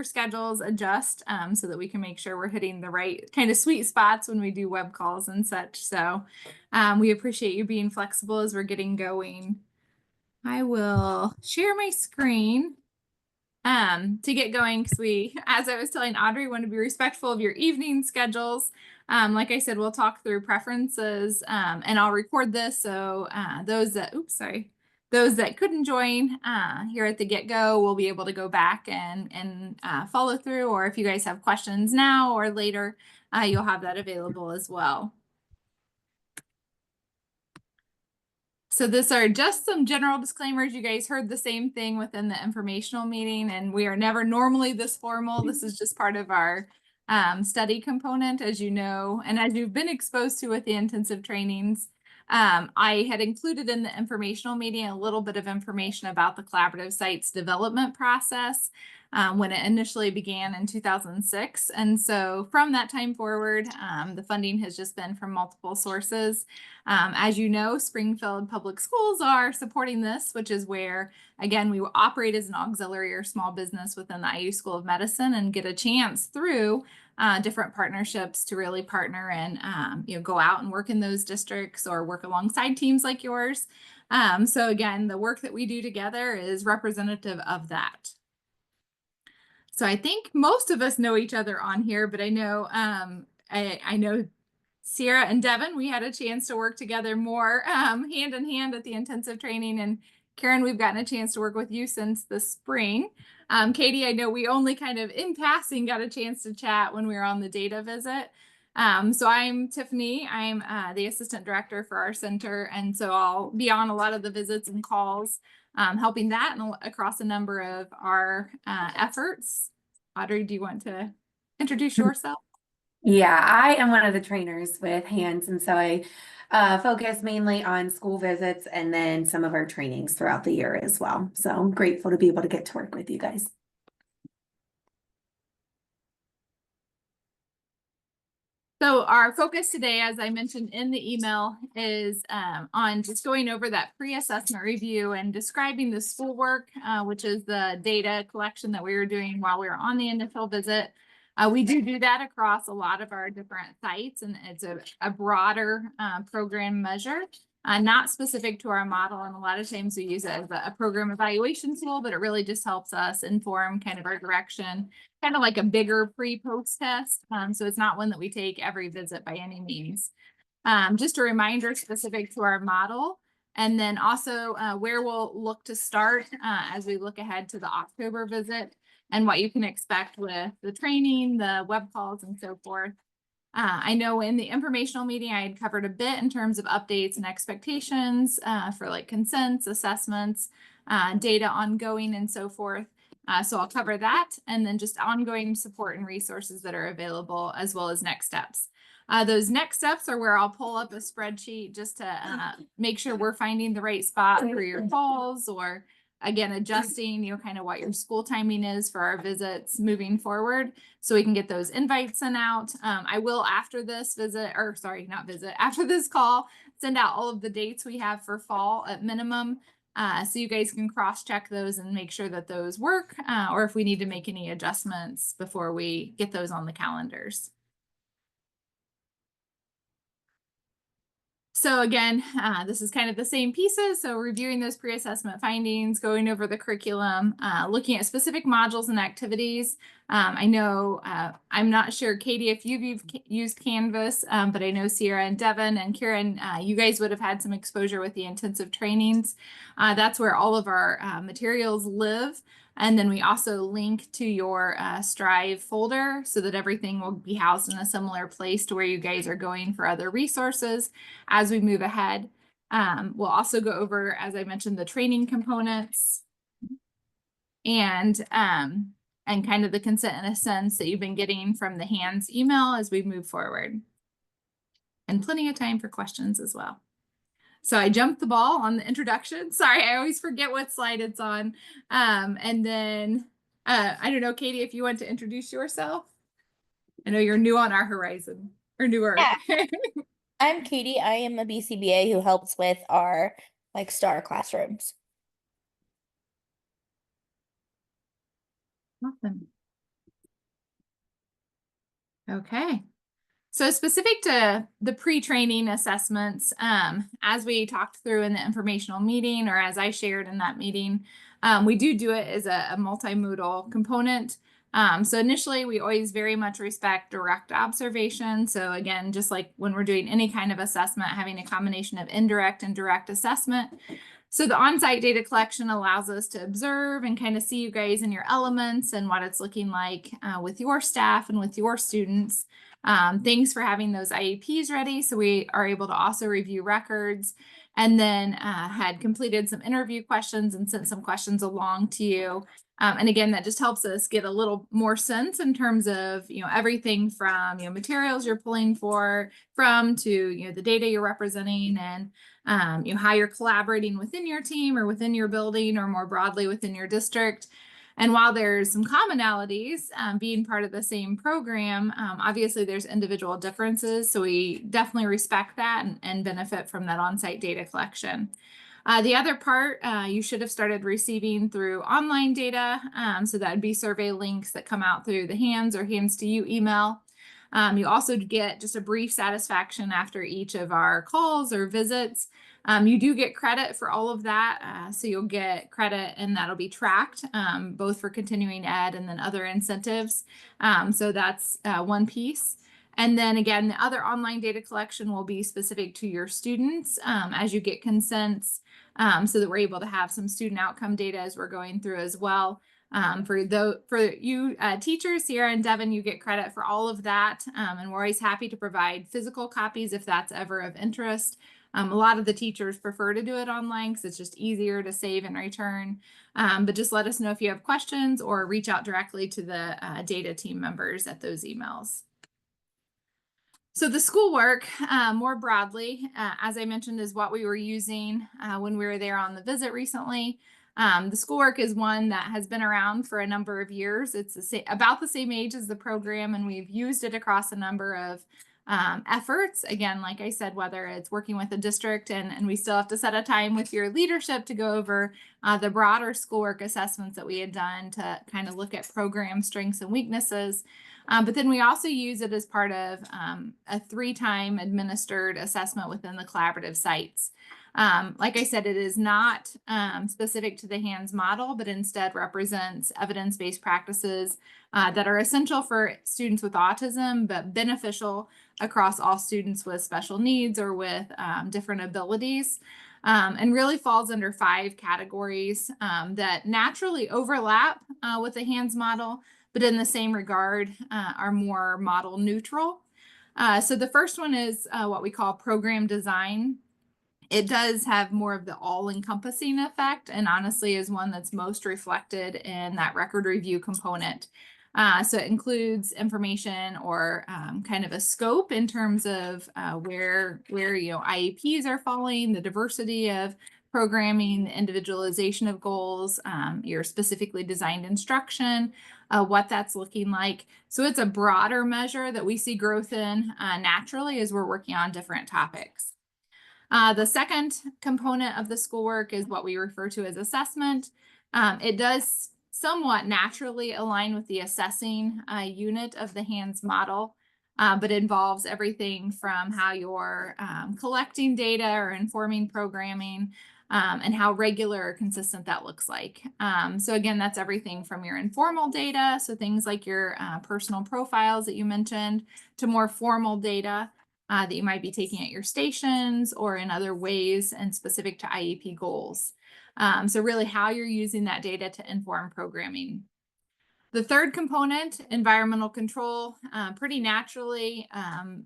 schedules adjust so that we can make sure we're hitting the right kind of sweet spots when we do web calls and such. So we appreciate you being flexible as we're getting going. I will share my screen to get going because we, as I was telling Audrey, want to be respectful of your evening schedules. Like I said, we'll talk through preferences and I'll record this. So those that couldn't join here at the get-go will be able to go back and follow through. Or if you guys have questions now or later, you'll have that available as well. So these are just some general disclaimers. You guys heard the same thing within the informational meeting, and we are never normally this formal. This is just part of our study component, as you know, and as you've been exposed to with the intensive trainings. I had included in the informational meeting a little bit of information about the collaborative sites development process when it initially began in 2006. And so from that time forward, the funding has just been from multiple sources. As you know, Springfield Public Schools are supporting this, which is where, again, we will operate as an auxiliary or small business within the IU School of Medicine and get a chance through different partnerships to really partner and go out and work in those districts or work alongside teams like yours. So again, the work that we do together is representative of that. So I think most of us know each other on here, but I know I know Sierra and Devin, we had a chance to work together more hand in hand at the intensive training. And Karen, we've gotten a chance to work with you since the spring. Katie, I know we only kind of in passing got a chance to chat when we were on the data visit. So I'm Tiffany. I'm the assistant director for our center. And so I'll be on a lot of the visits and calls, helping that and across a number of our efforts. Audrey, do you want to introduce yourself? Yeah, I am one of the trainers with hands, and so I focus mainly on school visits and then some of our trainings throughout the year as well. So I'm grateful to be able to get to work with you guys. So our focus today, as I mentioned in the email, is on just going over that pre-assessment review and describing the schoolwork, which is the data collection that we were doing while we were on the initial visit. We do that across a lot of our different sites, and it's a broader program measure, not specific to our model. And a lot of times we use it as a program evaluation tool, but it really just helps us inform kind of our direction, kind of like a bigger pre-post test. So it's not one that we take every visit by any means. Just a reminder specific to our model. And then also where we'll look to start as we look ahead to the October visit and what you can expect with the training, the web calls, and so forth. I know in the informational meeting, I had covered a bit in terms of updates and expectations for like consents, assessments, data ongoing, and so forth. So I'll cover that, and then just ongoing support and resources that are available, as well as next steps. Those next steps are where I'll pull up a spreadsheet just to make sure we're finding the right spot for your calls, or again, adjusting, kind of what your school timing is for our visits moving forward, so we can get those invites sent out. I will, after this visit, or sorry, not visit, after this call, send out all of the dates we have for fall at minimum. So you guys can cross-check those and make sure that those work, or if we need to make any adjustments before we get those on the calendars. So again, this is kind of the same pieces. So reviewing those pre-assessment findings, going over the curriculum, looking at specific modules and activities. I know, I'm not sure, Katie, if you've used Canvas, but I know Sierra and Devin and Kieran, you guys would have had some exposure with the intensive trainings. That's where all of our materials live. And then we also link to your Strive folder so that everything will be housed in a similar place to where you guys are going for other resources as we move ahead. We'll also go over, as I mentioned, the training components and kind of the consent and assents that you've been getting from the hands email as we move forward. And plenty of time for questions as well. So I jumped the ball on the introduction. Sorry, I always forget what slide it's on. And then, I don't know, Katie, if you want to introduce yourself. I know you're new on our horizon, or newer. Yeah. I'm Katie. I am a BCBA who helps with our STAR classrooms. Awesome. Okay. So specific to the pre-training assessments, as we talked through in the informational meeting, or as I shared in that meeting, we do it as a multimodal component. So initially, we always very much respect direct observation. So again, just like when we're doing any kind of assessment, having a combination of indirect and direct assessment. So the on-site data collection allows us to observe and kind of see you guys in your elements and what it's looking like with your staff and with your students. Thanks for having those IEPs ready. So we are able to also review records, and then had completed some interview questions and sent some questions along to you. And again, that just helps us get a little more sense in terms of, everything from, materials you're pulling from to, the data you're representing, and how you're collaborating within your team or within your building or more broadly within your district. And while there's some commonalities, being part of the same program, obviously there's individual differences. So we definitely respect that and benefit from that on-site data collection. The other part you should have started receiving through online data. So that would be survey links that come out through the Hands or Hands to You email. You also get just a brief satisfaction after each of our calls or visits. You do get credit for all of that. So you'll get credit, and that'll be tracked both for continuing ed and then other incentives. So that's one piece. And then again, the other online data collection will be specific to your students as you get consents, so that we're able to have some student outcome data as we're going through as well. For you teachers, Sierra and Devin, you get credit for all of that. And we're always happy to provide physical copies if that's ever of interest. A lot of the teachers prefer to do it online because it's just easier to save and return. But just let us know if you have questions or reach out directly to the data team members at those emails. So the schoolwork, more broadly, as I mentioned, is what we were using when we were there on the visit recently. The schoolwork is one that has been around for a number of years. It's about the same age as the program, and we've used it across a number of efforts. Again, like I said, whether it's working with a district, and we still have to set a time with your leadership to go over the broader schoolwork assessments that we had done to kind of look at program strengths and weaknesses. But then we also use it as part of a 3-time administered assessment within the collaborative sites. Like I said, it is not specific to the Hands model, but instead represents evidence-based practices that are essential for students with autism, but beneficial across all students with special needs or with different abilities. And really falls under 5 categories that naturally overlap with the Hands model, but in the same regard are more model neutral. So the first one is what we call program design. It does have more of the all-encompassing effect, and honestly is one that's most reflected in that record review component. So it includes information or kind of a scope in terms of where IEPs are falling, the diversity of programming, the individualization of goals, your specifically designed instruction, what that's looking like. So it's a broader measure that we see growth in naturally as we're working on different topics. The second component of the schoolwork is what we refer to as assessment. It does somewhat naturally align with the assessing unit of the Hands model, but involves everything from how you're collecting data or informing programming, and how regular or consistent that looks like. So again, that's everything from your informal data, so things like your personal profiles that you mentioned, to more formal data that you might be taking at your stations or in other ways and specific to IEP goals. So really how you're using that data to inform programming. The third component, environmental control, pretty naturally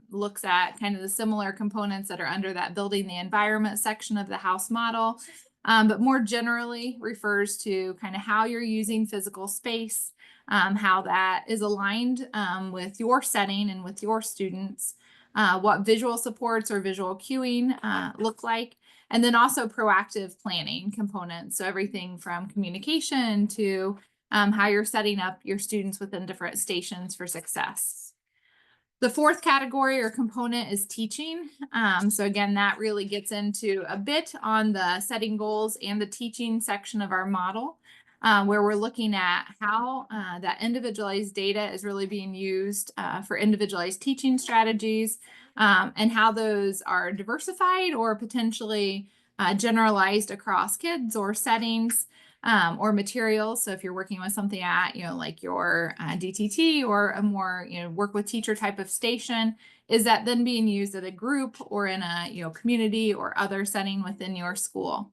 looks at kind of the similar components that are under that building the environment section of the house model, but more generally refers to kind of how you're using physical space, how that is aligned with your setting and with your students, what visual supports or visual cueing look like, and then also proactive planning components. So everything from communication to how you're setting up your students within different stations for success. The fourth category or component is teaching. So again, that really gets into a bit on the setting goals and the teaching section of our model. where we're looking at how that individualized data is really being used for individualized teaching strategies, and how those are diversified or potentially generalized across kids or settings, or materials. So if you're working with something at, like your DTT or a more, work with teacher type of station, is that then being used at a group or in a, community or other setting within your school?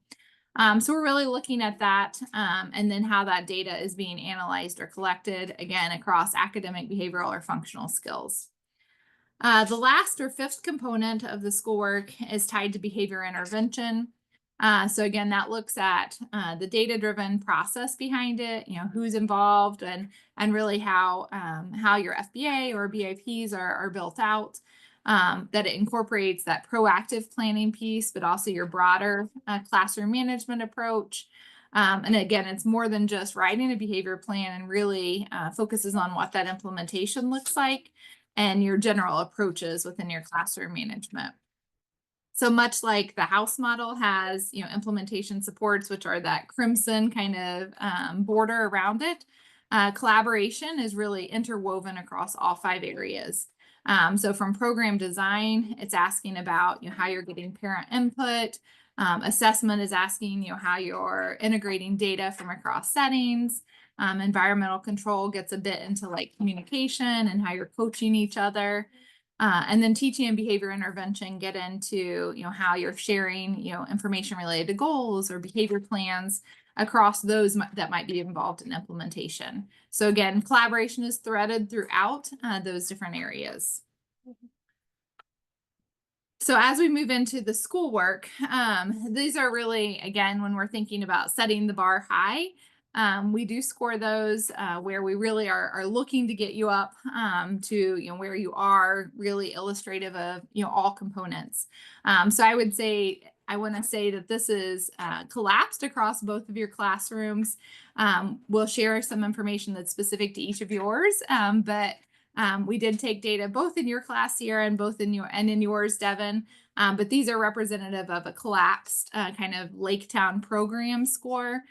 So we're really looking at that, and then how that data is being analyzed or collected, again, across academic, behavioral, or functional skills. The last or fifth component of the schoolwork is tied to behavior intervention. So again, that looks at the data-driven process behind it, who's involved, and really how your FBA or BIPs are built out. That it incorporates that proactive planning piece, but also your broader classroom management approach. And again, it's more than just writing a behavior plan, and really focuses on what that implementation looks like and your general approaches within your classroom management. So much like the house model has, implementation supports, which are that crimson kind of border around it, collaboration is really interwoven across all 5 areas. So from program design, it's asking about, how you're getting parent input. Assessment is asking, how you're integrating data from across settings. Environmental control gets a bit into like communication and how you're coaching each other. And then teaching and behavior intervention get into, how you're sharing, information related to goals or behavior plans across those that might be involved in implementation. So again, collaboration is threaded throughout those different areas. So as we move into the schoolwork, these are really, again, when we're thinking about setting the bar high, we do score those where we really are looking to get you up to, where you are really illustrative of, all components. So I would say, I want to say that this is collapsed across both of your classrooms. We'll share some information that's specific to each of yours, but we did take data both in your class here and both in yours, Devin. But these are representative of a collapsed kind of Laketown program score.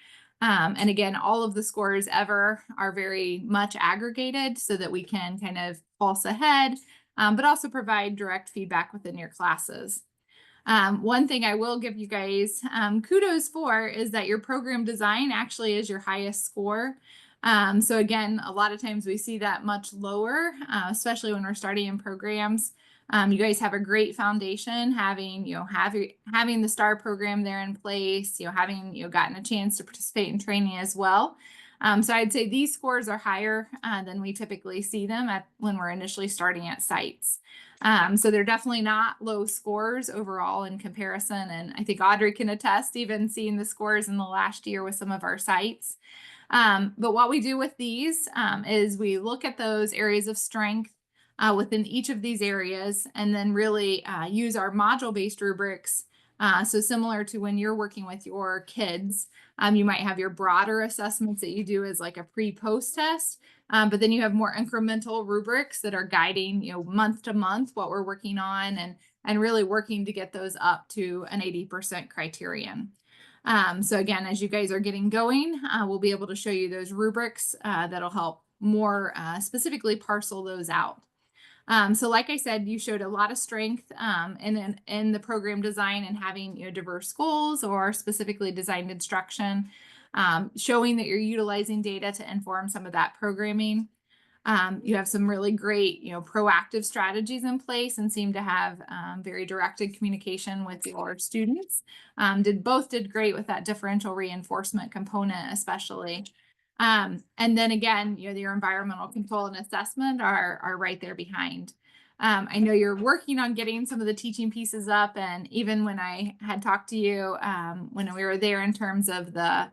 And again, all of the scores ever are very much aggregated so that we can kind of pulse ahead, but also provide direct feedback within your classes. One thing I will give you guys kudos for is that your program design actually is your highest score. So again, a lot of times we see that much lower, especially when we're starting in programs. You guys have a great foundation, having having the STAR program there in place, having gotten a chance to participate in training as well. So I'd say these scores are higher than we typically see them when we're initially starting at sites. So they're definitely not low scores overall in comparison. And I think Audrey can attest, even seeing the scores in the last year with some of our sites. But what we do with these is we look at those areas of strength within each of these areas, and then really use our module-based rubrics. So similar to when you're working with your kids, you might have your broader assessments that you do as like a pre-post test, but then you have more incremental rubrics that are guiding, month to month what we're working on, and really working to get those up to an 80% criterion. So again, as you guys are getting going, we'll be able to show you those rubrics that'll help more specifically parcel those out. So like I said, you showed a lot of strength in the program design and having diverse goals or specifically designed instruction, showing that you're utilizing data to inform some of that programming. You have some really great, proactive strategies in place and seem to have very directed communication with your students. Both did great with that differential reinforcement component, especially. And then again, your environmental control and assessment are right there behind. I know you're working on getting some of the teaching pieces up, and even when I had talked to you when we were there in terms of the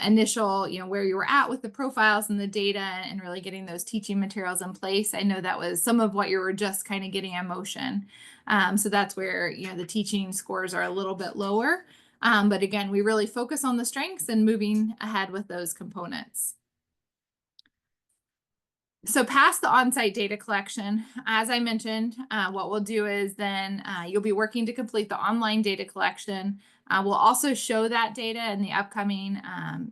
initial, where you were at with the profiles and the data and really getting those teaching materials in place. I know that was some of what you were just kind of getting in motion. So that's where, the teaching scores are a little bit lower. But again, we really focus on the strengths and moving ahead with those components. So past the on-site data collection, as I mentioned, what we'll do is then you'll be working to complete the online data collection. We'll also show that data in the upcoming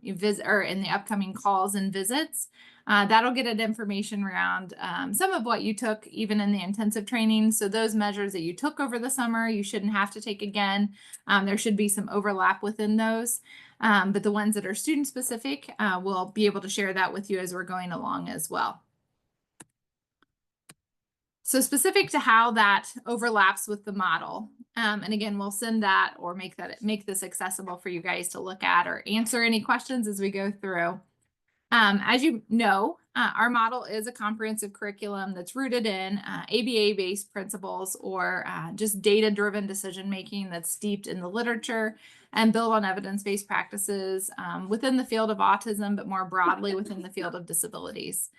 visit or in the upcoming calls and visits. That'll get at information around some of what you took even in the intensive training. So those measures that you took over the summer, you shouldn't have to take again. There should be some overlap within those. But the ones that are student specific, we'll be able to share that with you as we're going along as well. So specific to how that overlaps with the model. And again, we'll send that or make this accessible for you guys to look at or answer any questions as we go through. As you know, our model is a comprehensive curriculum that's rooted in ABA-based principles or just data-driven decision-making that's steeped in the literature and built on evidence-based practices within the field of autism, but more broadly within the field of disabilities.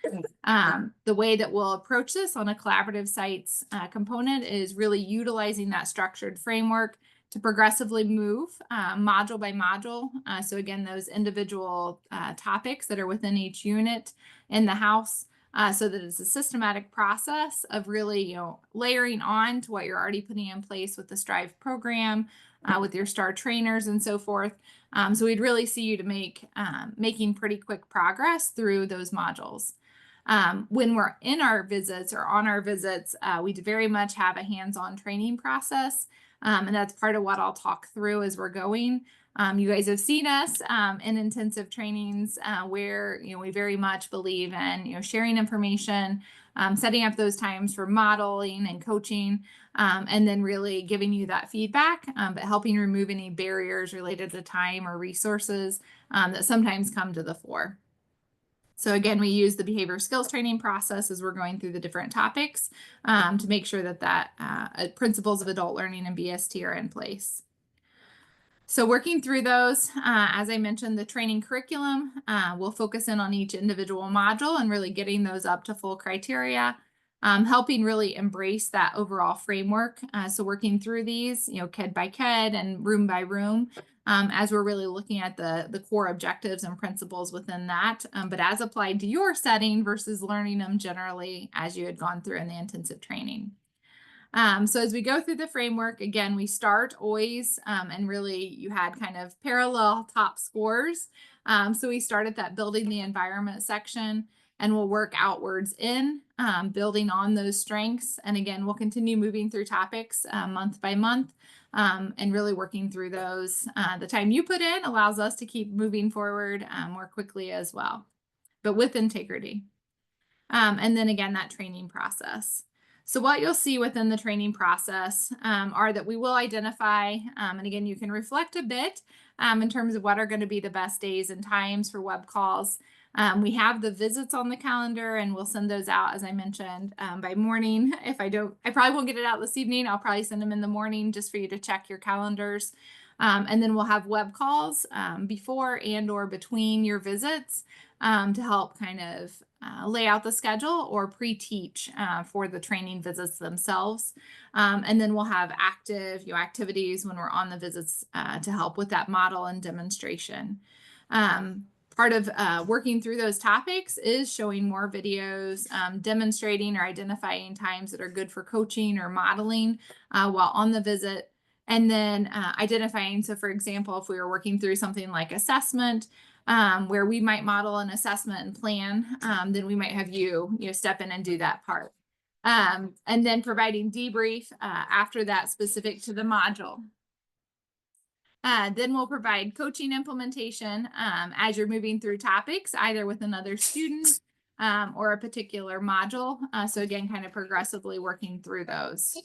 The way that we'll approach this on a collaborative sites component is really utilizing that structured framework to progressively move module by module. So again, those individual topics that are within each unit in the house so that it's a systematic process of really, layering on to what you're already putting in place with the Strive program, with your STAR trainers and so forth. So we'd really see you to making pretty quick progress through those modules. When we're in our visits or on our visits, we very much have a hands-on training process. And that's part of what I'll talk through as we're going. You guys have seen us in intensive trainings where we very much believe in sharing information, setting up those times for modeling and coaching, and then really giving you that feedback, but helping remove any barriers related to time or resources that sometimes come to the fore. So again, we use the behavior skills training process as we're going through the different topics to make sure that principles of adult learning and BST are in place. So working through those, as I mentioned, the training curriculum will focus in on each individual module and really getting those up to full criteria, helping really embrace that overall framework. So working through these, KED by KED and room by room, as we're really looking at the core objectives and principles within that, but as applied to your setting versus learning them generally as you had gone through in the intensive training. So as we go through the framework, again, we start always, and really you had kind of parallel top scores. So we start at that building the environment section and we'll work outwards in building on those strengths. And again, we'll continue moving through topics month by month and really working through those. The time you put in allows us to keep moving forward more quickly as well, but with integrity. And then again, that training process. So what you'll see within the training process are that we will identify, and again, you can reflect a bit in terms of what are going to be the best days and times for web calls. We have the visits on the calendar and we'll send those out, as I mentioned, by morning. If I probably won't get it out this evening. I'll probably send them in the morning just for you to check your calendars. And then we'll have web calls before and or between your visits to help kind of lay out the schedule or pre-teach for the training visits themselves. And then we'll have active activities when we're on the visits to help with that model and demonstration. Part of working through those topics is showing more videos, demonstrating or identifying times that are good for coaching or modeling while on the visit. And then identifying, so for example, if we were working through something like assessment, where we might model an assessment and plan, then we might have you step in and do that part. And then providing debrief after that specific to the module. Then we'll provide coaching implementation as you're moving through topics, either with another student or a particular module. So again, kind of progressively working through those.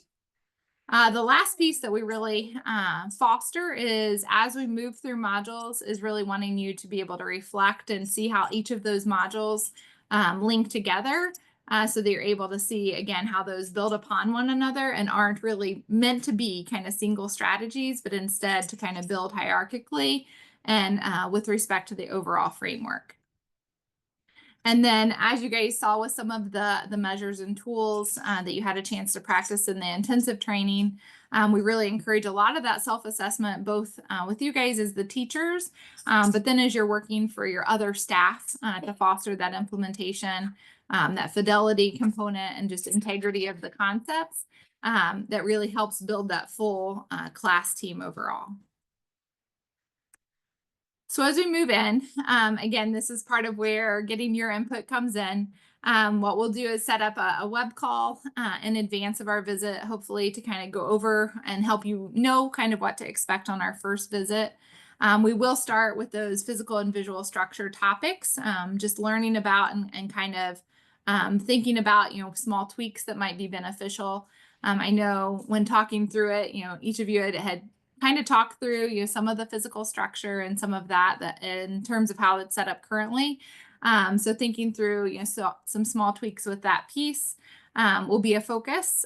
The last piece that we really foster is as we move through modules is really wanting you to be able to reflect and see how each of those modules link together so that you're able to see, again, how those build upon one another and aren't really meant to be kind of single strategies, but instead to kind of build hierarchically and with respect to the overall framework. And then as you guys saw with some of the measures and tools that you had a chance to practice in the intensive training, we really encourage a lot of that self-assessment, both with you guys as the teachers, but then as you're working for your other staff to foster that implementation, that fidelity component and just integrity of the concepts that really helps build that full class team overall. So as we move in, again, this is part of where getting your input comes in. What we'll do is set up a web call in advance of our visit, hopefully to kind of go over and help you know kind of what to expect on our first visit. We will start with those physical and visual structure topics, just learning about and kind of thinking about, small tweaks that might be beneficial. I know when talking through it, each of you had kind of talk through some of the physical structure and some of that in terms of how it's set up currently. So thinking through some small tweaks with that piece will be a focus.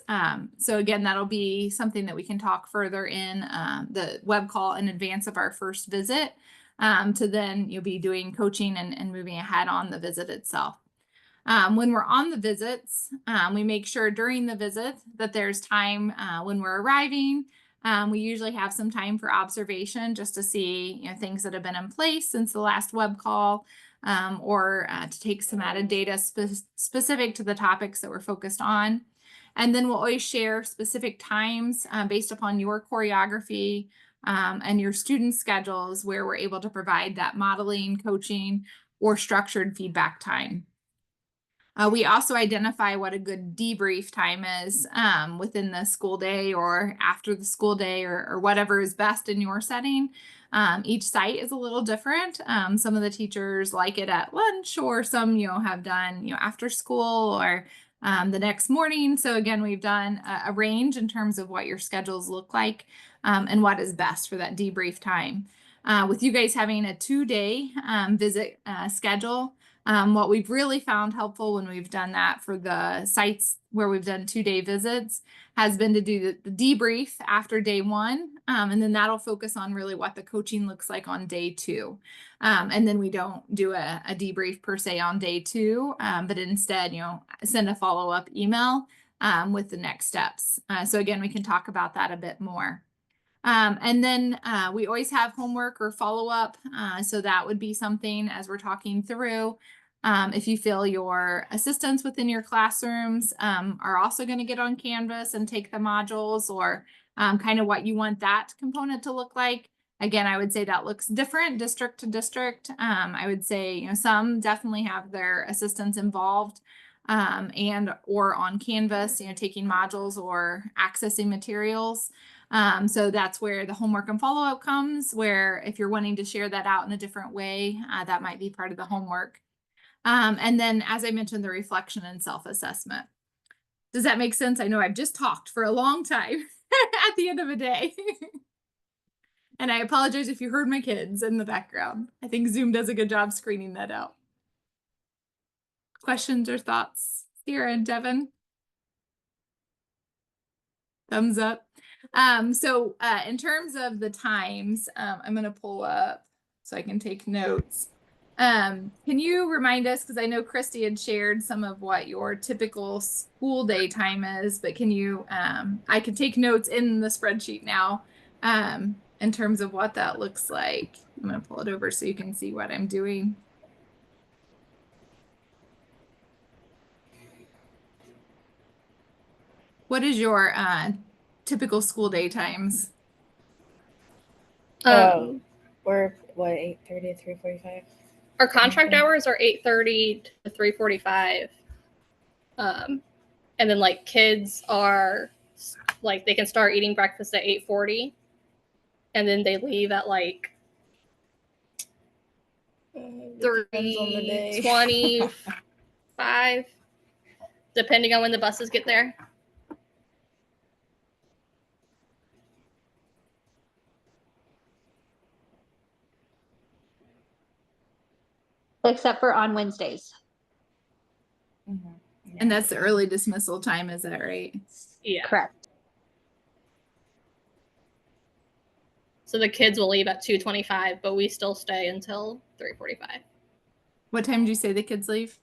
So again, that'll be something that we can talk further in the web call in advance of our first visit, to then you'll be doing coaching and moving ahead on the visit itself. When we're on the visits, we make sure during the visit that there's time when we're arriving. We usually have some time for observation just to see things that have been in place since the last web call, or to take some added data specific to the topics that we're focused on. And then we'll always share specific times based upon your choreography and your student schedules where we're able to provide that modeling, coaching, or structured feedback time. We also identify what a good debrief time is within the school day or after the school day or whatever is best in your setting. Each site is a little different. Some of the teachers like it at lunch, or some have done after school or the next morning. So again, we've done a range in terms of what your schedules look like and what is best for that debrief time. With you guys having a 2-day visit schedule, what we've really found helpful when we've done that for the sites where we've done 2-day visits has been to do the debrief after day 1. And then that'll focus on really what the coaching looks like on day 2. And then we don't do a debrief per se on day 2, but instead, send a follow-up email with the next steps. So again, we can talk about that a bit more. And then we always have homework or follow-up. So that would be something as we're talking through. If you feel your assistants within your classrooms are also going to get on Canvas and take the modules, or kind of what you want that component to look like. Again, I would say that looks different district to district. I would say, some definitely have their assistants involved and or on Canvas, taking modules or accessing materials. So that's where the homework and follow-up comes, where if you're wanting to share that out in a different way, that might be part of the homework. And then, as I mentioned, the reflection and self-assessment. Does that make sense? I know I've just talked for a long time at the end of a day. And I apologize if you heard my kids in the background. I think Zoom does a good job screening that out. Questions or thoughts? Sierra and Devin? Thumbs up. So in terms of the times, I'm going to pull up so I can take notes. Can you remind us, because I know Christy had shared some of what your typical school day time is, but can you, I can take notes in the spreadsheet now in terms of what that looks like. I'm going to pull it over so you can see what I'm doing. What is your typical school day times? We're what, 8:30 to 3:45? Our contract hours are 8:30 to 3:45. And then like kids are like, they can start eating breakfast at 8:40, and then they leave at like Depends on the day. 3:25, depending on when the buses get there. Except for on Wednesdays. Mm-hmm. And that's the early dismissal time, is that right? Yeah. Correct. So the kids will leave at 2:25, but we still stay until 3:45. What time did you say the kids leave?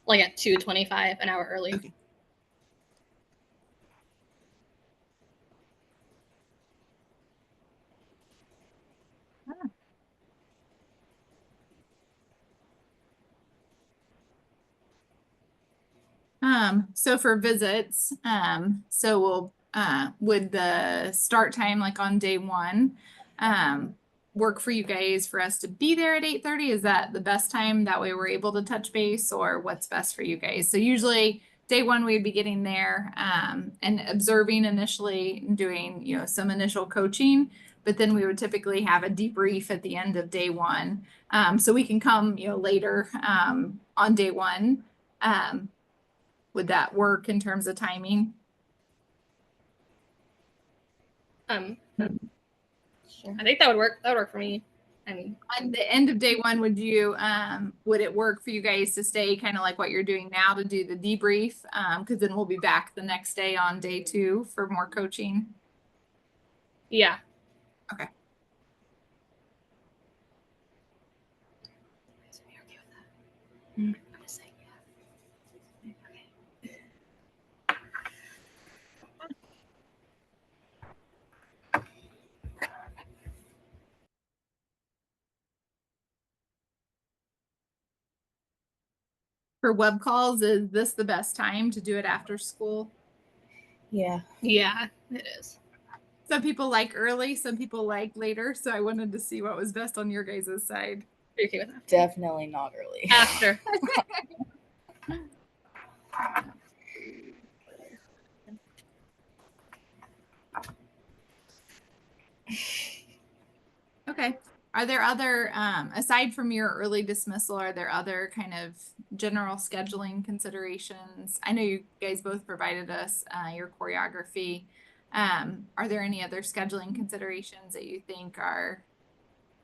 like at 2:25, an hour early. Okay. So for visits, so we'll, would the start time like on day one, work for you guys for us to be there at 8:30? Is that the best time? That way we're able to touch base, or what's best for you guys? So usually day one, we'd be getting there, and observing initially, and doing, you know, some initial coaching, but then we would typically have a debrief at the end of day one. So we can come, you know, later, on day one. Would that work in terms of timing? Sure. I think that would work. That would work for me. I mean, On the end of day one, would you, would it work for you guys to stay kind of like what you're doing now to do the debrief? Because then we'll be back the next day on day two for more coaching. yeah. Okay. For web calls, is this the best time to do it after school? Yeah. Yeah, it is. Some people like early, some people like later. So I wanted to see what was best on your guys' side. Are you okay with that? Definitely not early. After. Okay. Are there other, aside from your early dismissal, are there other kind of general scheduling considerations? I know you guys both provided us your choreography. Are there any other scheduling considerations that you think are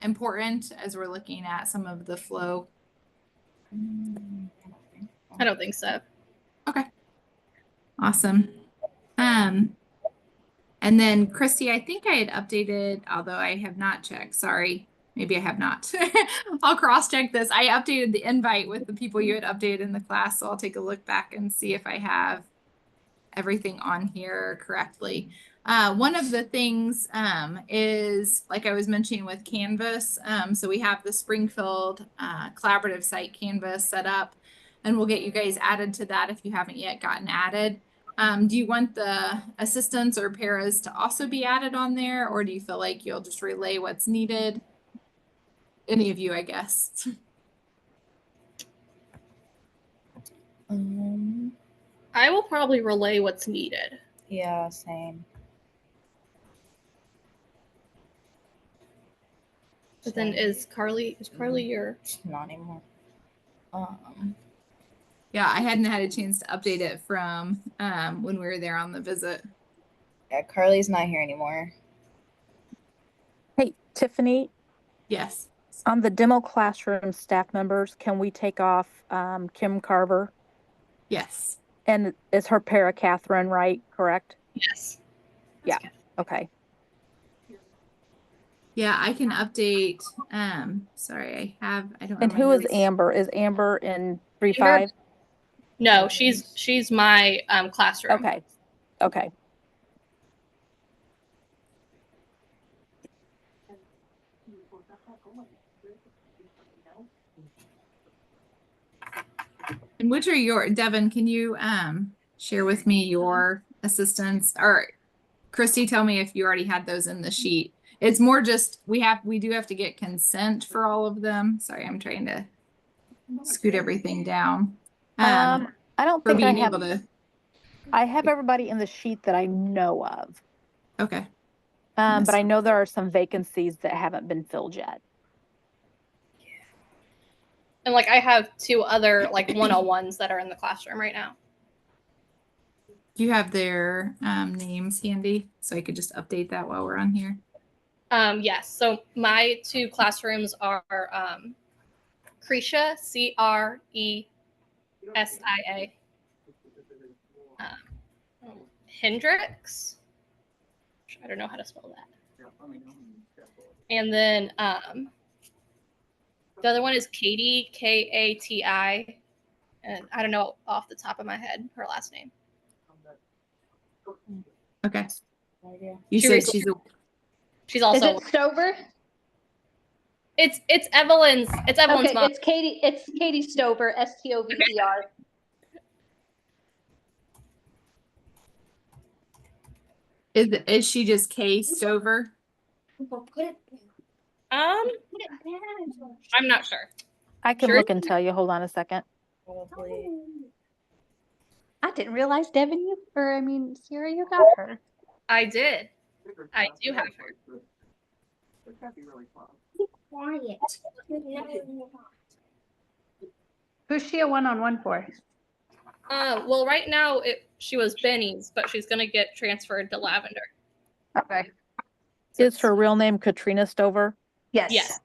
important as we're looking at some of the flow? I don't think so. Okay. Awesome. And then Christy, I think I had updated, although I have not checked, sorry, maybe I have not. I'll cross check this. I updated the invite with the people you had updated in the class. So I'll take a look back and see if I have everything on here correctly. One of the things is, like I was mentioning with Canvas, so we have the Springfield collaborative site Canvas set up, and we'll get you guys added to that if you haven't yet gotten added. Do you want the assistants or paras to also be added on there, or do you feel like you'll just relay what's needed? Any of you, I guess. I will probably relay what's needed. Yeah, same. But then is Carly your Not anymore. Yeah, I hadn't had a chance to update it from when we were there on the visit. Yeah, Carly's not here anymore. Hey, Tiffany, Yes. on the demo classroom staff members, can we take off Kim Carver? Yes. And is her para Catherine, right? Correct? yes. Yeah. Okay. Yeah, I can update. Sorry, I don't. And have my who is notes. Amber? Is Amber in 3-5? Amber- No, she's my classroom. Okay. Okay. And which are your, Devin, can you share with me your assistants, or Christy, tell me if you already had those in the sheet. It's more just we do have to get consent for all of them. Sorry, I'm trying to scoot everything down. I don't For think I being have. able to. I have everybody in the sheet that I know of. Okay. But I know there are some vacancies that haven't been filled yet. And like I have 2 other like 101s that are in the classroom right now. Do you have their names handy so I could just update that while we're on here? Yes. So my 2 classrooms are Cresia, Cresia. Hendricks. I don't know how to spell that. And then the other one is Katie, Kati. And I don't know off the top of my head her last name. Okay. No idea. You She said recently- She's Is also it Stover? it's Evelyn's Okay, mom. it's Katie Stover, Stover. is she just Kay Stover? I'm not sure. I can Sure. look and tell you. Hold on a second. Probably. I didn't realize Sierra, you got her. I did. I do have her. Quiet. Who's she a one-on-one for? Well, right now she was Benny's, but she's gonna get transferred to Lavender. Okay. Is her real name Katrina Stover? Yes. Yes.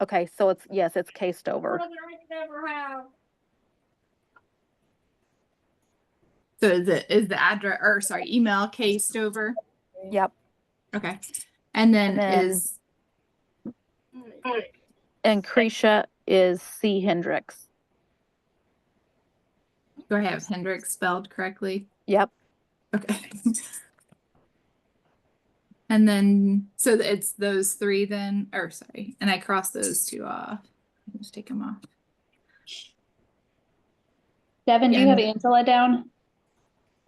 Okay, so it's Kay Stover. So is the address or sorry, email Kay Stover? Yep. Okay. And then then- is And Krisha is C. Hendricks. do I have Hendricks spelled correctly? Yep. Okay. And then so it's those three then, or sorry, and I cross those two off. Just take them off. Devin, do you Yeah. have Angela down?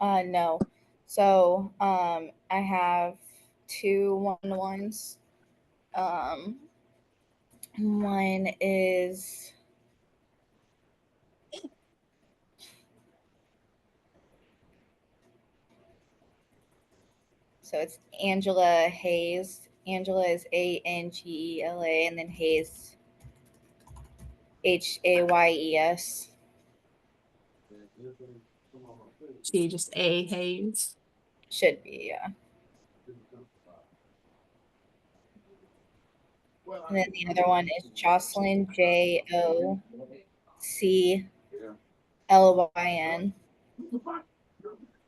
No. So, I have 2 1-on-1s. One is so it's Angela Hayes. Angela is Angela, and then Hayes Hayes. She just A Hayes. Should be, yeah. And then the other one is Jocelyn Joclyn.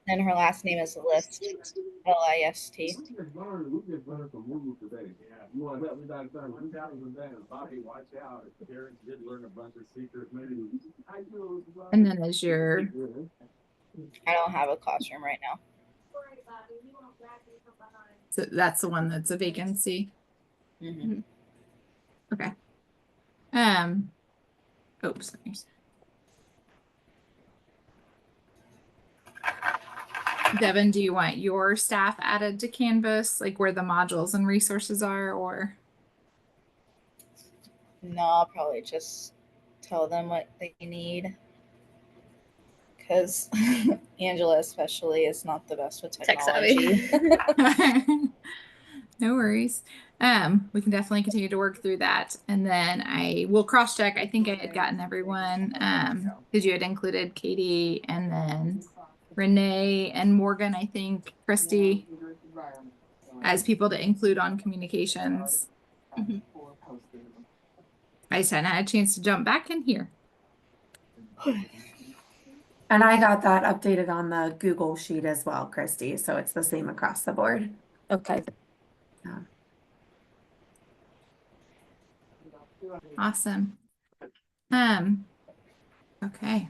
Then her last name is List, List. And then is your I don't have a classroom right now. so that's the one that's a vacancy. Mhm. Okay. Oops, sorry. Devin, do you want your staff added to Canvas, like where the modules and resources are, or? No, I'll probably just tell them what they need. Because Angela, especially, is not the best with Tech savvy. technology. No worries. We can definitely continue to work through that. And then I will cross check. I think I had gotten everyone, because you had included Katie and then Renee and Morgan, I think, Christy, as people to include on communications. Mhm. I just hadn't had a chance to jump back in here. And I got that updated on the Google sheet as well, Christy, so it's the same across the board. Okay. Awesome. Okay.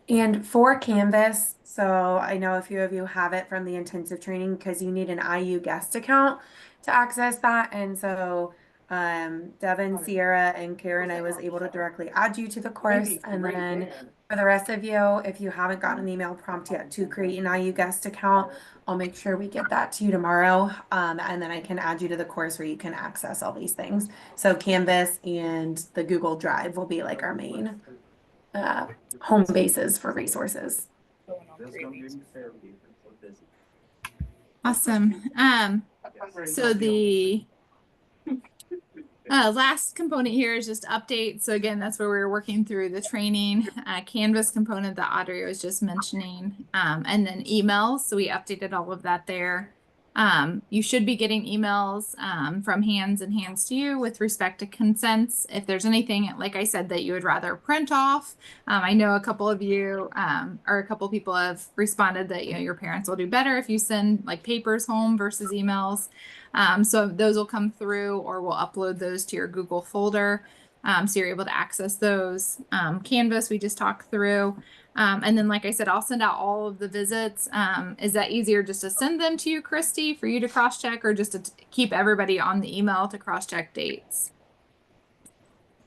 And for Canvas, so I know a few of you have it from the intensive training because you need an IU guest account to access that. And so Devin, Sierra, and Karen, I was able to directly add you to the course. And then for the rest of you, if you haven't gotten an email prompt yet to create an IU guest account, I'll make sure we get that to you tomorrow. And then I can add you to the course where you can access all these things. So Canvas and the Google Drive will be like our main home bases for resources. Going on 3 weeks. Awesome. So the last component here is just update. So again, that's where we were working through the training, Canvas component that Audrey was just mentioning, and then emails. So we updated all of that there. You should be getting emails from Hands and Hands to You with respect to consents. If there's anything, like I said, that you would rather print off, I know a couple of you or a couple people have responded that your parents will do better if you send like papers home versus emails. So those will come through, or we'll upload those to your Google folder. So you're able to access those. Canvas, we just talked through. And then, like I said, I'll send out all of the visits. Is that easier just to send them to you, Christy, for you to cross-check, or just to keep everybody on the email to cross-check dates?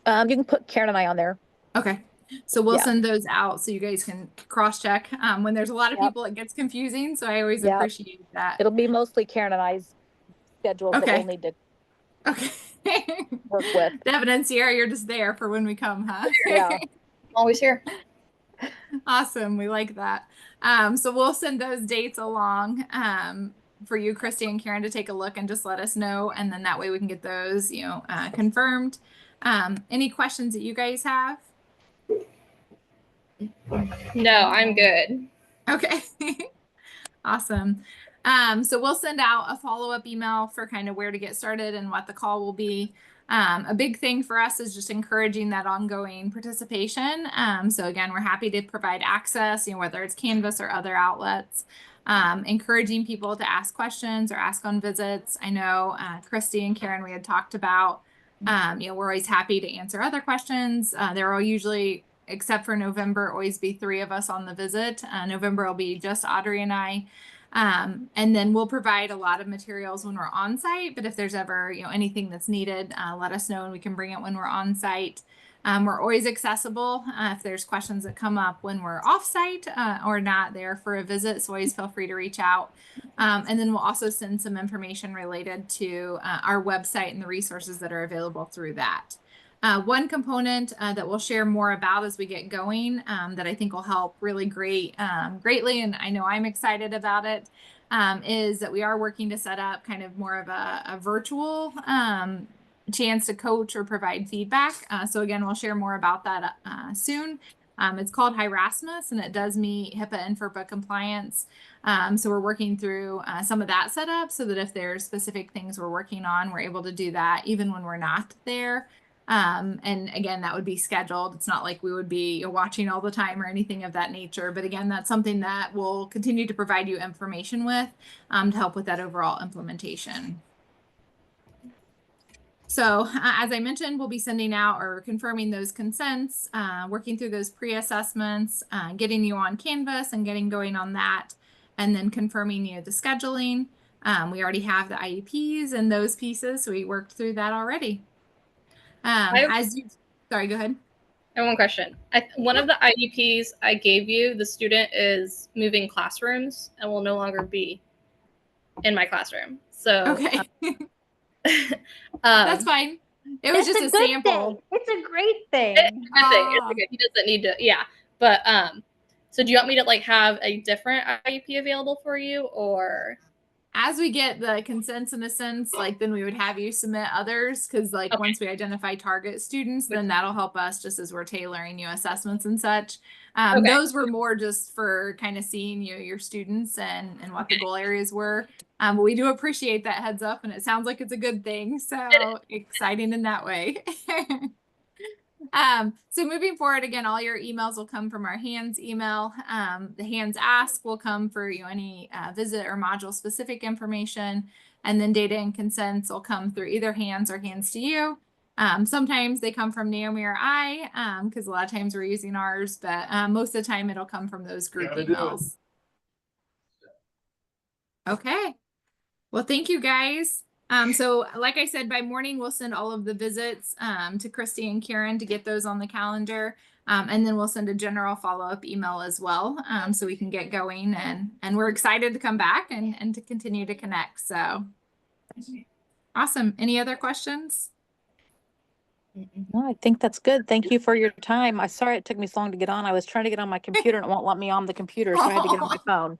You can put Karen and I on there. Okay. So we'll Yeah. send those out so you guys can cross-check. When there's a lot of Yep. people, it gets confusing. So I always Yep. appreciate that. It'll be mostly Karen and I's schedules that Okay. we'll need to Okay. work with. Devin and Sierra, you're just there for when we come, huh? Yeah. Always here. Awesome. We like that. So we'll send those dates along for you, Christy and Karen, to take a look and just let us know. And then that way we can get those, confirmed. Any questions that you guys have? No, I'm good. Okay. Awesome. So we'll send out a follow-up email for kind of where to get started and what the call will be. A big thing for us is just encouraging that ongoing participation. So again, we're happy to provide access, whether it's Canvas or other outlets. Encouraging people to ask questions or ask on visits. I know Christy and Karen, we had talked about, we're always happy to answer other questions. There are usually, except for November, always be 3 of us on the visit. November will be just Audrey and I. And then we'll provide a lot of materials when we're on site, but if there's ever, anything that's needed, let us know and we can bring it when we're on site. We're always accessible if there's questions that come up when we're off site or not there for a visit. So always feel free to reach out. And then we'll also send some information related to our website and the resources that are available through that. One component that we'll share more about as we get going that I think will help really greatly, and I know I'm excited about it, is that we are working to set up kind of more of a virtual chance to coach or provide feedback. So again, we'll share more about that soon. It's called Hirasmus, and it does meet HIPAA and FERPA compliance. So we're working through some of that setup so that if there's specific things we're working on, we're able to do that even when we're not there. And again, that would be scheduled. It's not like we would be watching all the time or anything of that nature. But again, that's something that we'll continue to provide you information with to help with that overall implementation. So as I mentioned, we'll be sending out or confirming those consents, working through those pre-assessments, getting you on Canvas and getting going on that, and then confirming the scheduling. We already have the IEPs and those pieces, so we worked through that already. Sorry, go ahead. I have one question. One of the IEPs I gave you, the student is moving classrooms and will no longer be in my classroom. So okay, that's fine. It was just a sample. It's a great thing. It's a good thing. It's a good. He doesn't need to. Yeah, but so do you want me to have a different IEP available for you, or? As we get the consents in a sense, then we would have you submit others because okay. Once we identify target students, then that'll help us just as we're tailoring assessments and such. Okay. Those were more just for kind of seeing your students and what the goal areas were. But we do appreciate that heads up, and it sounds like it's a good thing. So exciting in that way. So moving forward, again, all your emails will come from our hands email. The hands ask will come for any visit or module specific information, and then data and consents will come through either hands or hands to you. Sometimes they come from Naomi or I, because a lot of times we're using ours, but most of the time it'll come from those group emails. Okay. Well, thank you guys. So like I said, by morning, we'll send all of the visits to Christy and Karen to get those on the calendar. And then we'll send a general follow-up email as well so we can get going. And we're excited to come back and to continue to connect. So awesome. Any other questions? No, I think that's good. Thank you for your time. I'm sorry it took me so long to get on. I was trying to get on my computer and it won't let me on the computer, so I had to get on my phone.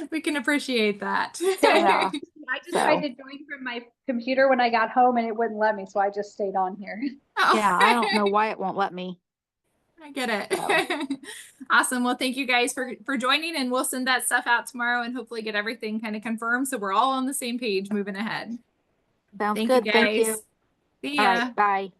We can appreciate that. Yeah. I just tried to join from my computer when I got home and it wouldn't let me, so I just stayed on here. Yeah, I don't know why it won't let me. I get it. Awesome. Well, thank you guys for joining, and we'll send that stuff out tomorrow and hopefully get everything kind of confirmed so we're all on the same page moving ahead. Sounds Thank good. you guys. Thank you. See ya. All right, bye.